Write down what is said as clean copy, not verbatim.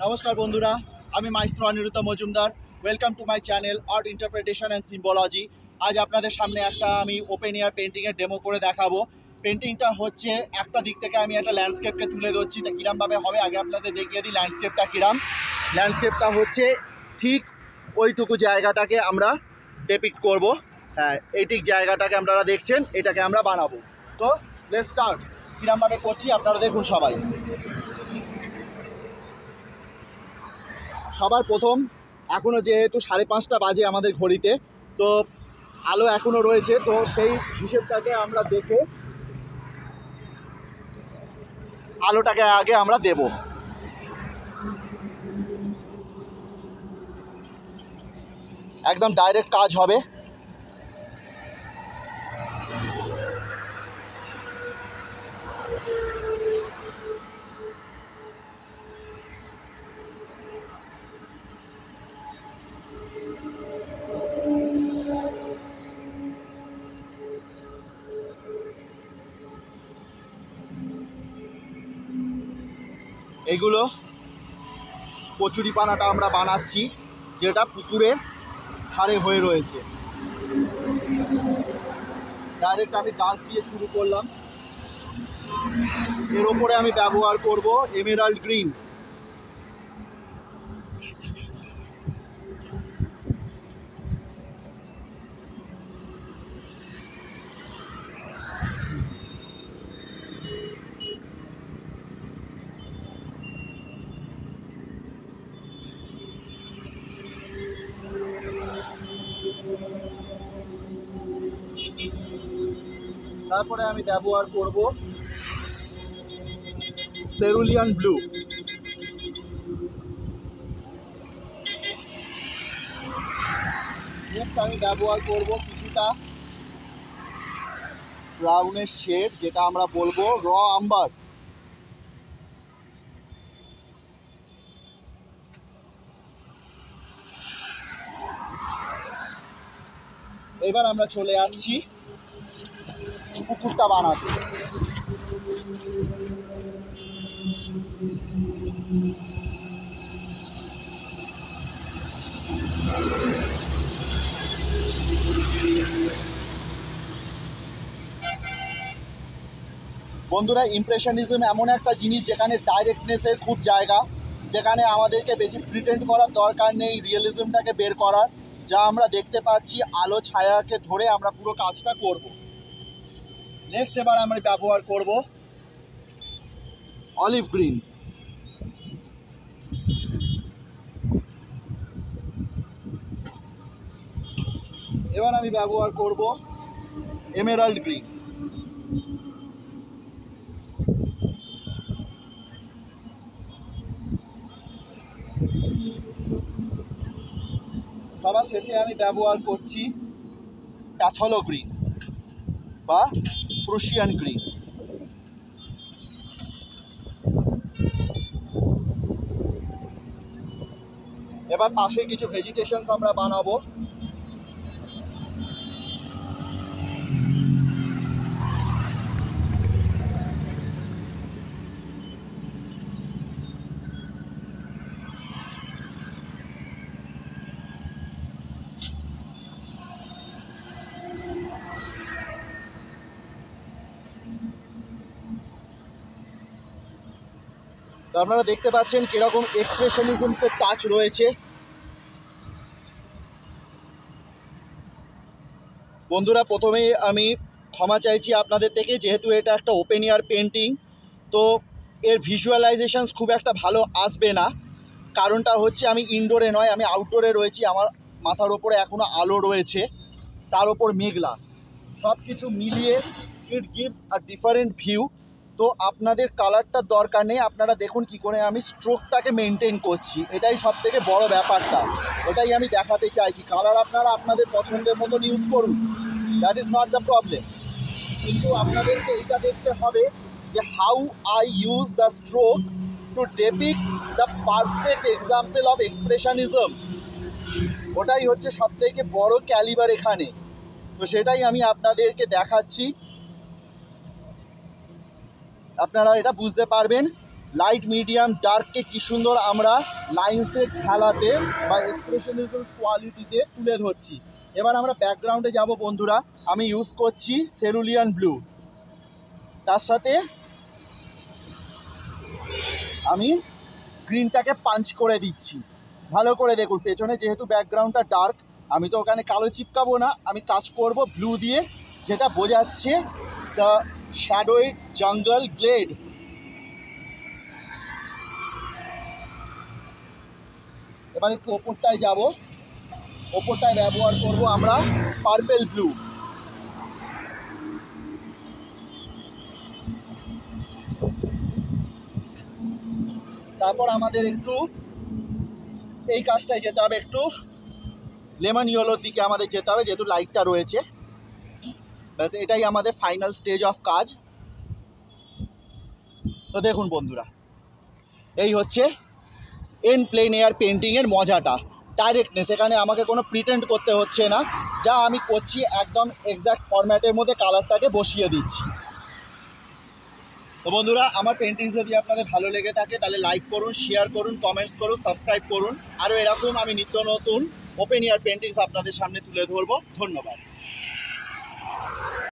নমস্কার বন্ধুরা, আমি maestro Aniruddha Majumdar. Welcome to my channel art interpretation and symbology. আজ আপনাদের সামনে একটা আমি ওপেন এয়ার পেন্টিংয়ের ডেমো করে দেখাবো। পেন্টিংটা হচ্ছে একটা দিক থেকে আমি একটা ল্যান্ডস্কেপকে তুলে ধরছি। তা কীরমভাবে হবে আগে আপনাদের দেখিয়ে দিই ল্যান্ডস্কেপটা কীরম। ল্যান্ডস্কেপটা হচ্ছে ঠিক ওইটুকু জায়গাটাকে আমরা ডেপিক্ট করব। হ্যাঁ, এই ঠিক জায়গাটাকে আপনারা দেখছেন, এটাকে আমরা বানাবো। তো লেটস স্টার্ট। কীরমভাবে করছি আপনারা দেখুন সবাই। সবার প্রথম এখনও যেহেতু 5:30 বাজে আমাদের ঘড়িতে, তো আলো এখনও রয়েছে, তো সেই হিসেবটাকে আমরা দেখে আলোটাকে আগে আমরা দেব। একদম ডাইরেক্ট কাজ হবে। এগুলো কচুরিপানাটা আমরা বানাচ্ছি, যেটা পুকুরের ধারে হয়ে রয়েছে। ডাইরেক্ট আমি ডার্ক দিয়ে শুরু করলাম। এর ওপরে আমি ব্যবহার করব এমেরাল্ড গ্রিন। তারপরে আমি ব্যবহার করব সেরুলিয়ান ব্লু। নেক্সট আমি ব্যবহার করব কিছুটা ব্রাউনের শেড, যেটা আমরা বলবো র আম্বার। এবার আমরা চলে আসছি পুকুরটা বানাতে। বন্ধুরা, ইমপ্রেশনিজম এমন একটা জিনিস যেখানে ডাইরেক্টনেসের খুব জায়গা, যেখানে আমাদেরকে বেশি প্রিটেন্ড করার দরকার নেই রিয়েলিজমটাকে বের করার। যা আমরা দেখতে পাচ্ছি আলো ছায়াকে ধরে আমরা পুরো কাজটা করব। নেক্সট এবার আমরা ব্যবহার করব অলিভ গ্রিন। এবার আমি ব্যবহার করব এমেরাল্ড গ্রিন। সবার শেষে আমি ব্যবহার করছি প্যাথলো গ্রিন বা প্রুশিয়ান গ্রিন। এবার পাশে কিছু ভেজিটেশনস আমরা বানাবো। তো আপনারা দেখতে পাচ্ছেন কিরকম এক্সপ্রেশনিজমসের টাচ রয়েছে। বন্ধুরা, প্রথমেই আমি ক্ষমা চাইছি আপনাদের থেকে, যেহেতু এটা একটা ওপেন এয়ার পেন্টিং, তো এর ভিজুয়ালাইজেশনস খুব একটা ভালো আসবে না। কারণটা হচ্ছে আমি ইনডোরে নয়, আমি আউটডোরে রয়েছি। আমার মাথার ওপরে এখনও আলো রয়েছে, তার ওপর মেঘলা, সব কিছু মিলিয়ে it gives a different view. তো আপনাদের কালারটার দরকার নেই, আপনারা দেখুন কি করে আমি স্ট্রোকটাকে মেনটেন করছি। এটাই সব থেকে বড় ব্যাপারটা, ওটাই আমি দেখাতে চাইছি। কালার আপনারা আপনাদের পছন্দের মতন ইউজ করুন, that is not the problem. কিন্তু আপনাদেরকে এইটা দেখতে হবে যে how I use the stroke to depict the perfect example of expressionism. ওটাই হচ্ছে সব থেকে বড় ক্যালিবার এখানে। তো সেটাই আমি আপনাদেরকে দেখাচ্ছি, আপনারা এটা বুঝতে পারবেন লাইট মিডিয়াম ডার্ককে কী সুন্দর আমরা লাইন্সের খেলাতে বা এক্সপ্রেশনিজম কোয়ালিটিতে তুলে ধরছি। এবার আমরা ব্যাকগ্রাউন্ডে যাব বন্ধুরা। আমি ইউজ করছি সেরুলিয়ান ব্লু, তার সাথে আমি গ্রিনটাকে পাঞ্চ করে দিচ্ছি। ভালো করে দেখুন পেছনে যেহেতু ব্যাকগ্রাউন্ডটা ডার্ক, আমি তো ওখানে কালো চিপকাবো না, আমি কাজ করব ব্লু দিয়ে, যেটা বোঝাচ্ছে দ্য শ্যাডোইড জঙ্গল গ্লেড। এবার একটু ওপরটায় যাব, ওপরটায় ব্যবহার করব আমরা পার্পেল ব্লু। তারপর আমাদের একটু এই কাজটায় যেতে হবে, একটু লেমন ইয়েলোর দিকে আমাদের যেতে হবে, যেহেতু লাইটটা রয়েছে। ব্যাস এটাই আমাদের ফাইনাল স্টেজ অফ কাজ। তো দেখুন বন্ধুরা, এই হচ্ছে এন প্লেন এয়ার পেন্টিংয়ের মজাটা, ডাইরেক্টনেস। এখানে আমাকে কোনো প্রিটেন্ড করতে হচ্ছে না, যা আমি করছি একদম এক্স্যাক্ট ফরম্যাটের মধ্যে কালারটাকে বসিয়ে দিচ্ছি। তো বন্ধুরা, আমার পেন্টিং যদি আপনাদের ভালো লেগে থাকে তাহলে লাইক করুন, শেয়ার করুন, কমেন্টস করুন, সাবস্ক্রাইব করুন। আরও এরকম আমি নিত্য নতুন ওপেন এয়ার পেন্টিংস আপনাদের সামনে তুলে ধরবো। ধন্যবাদ।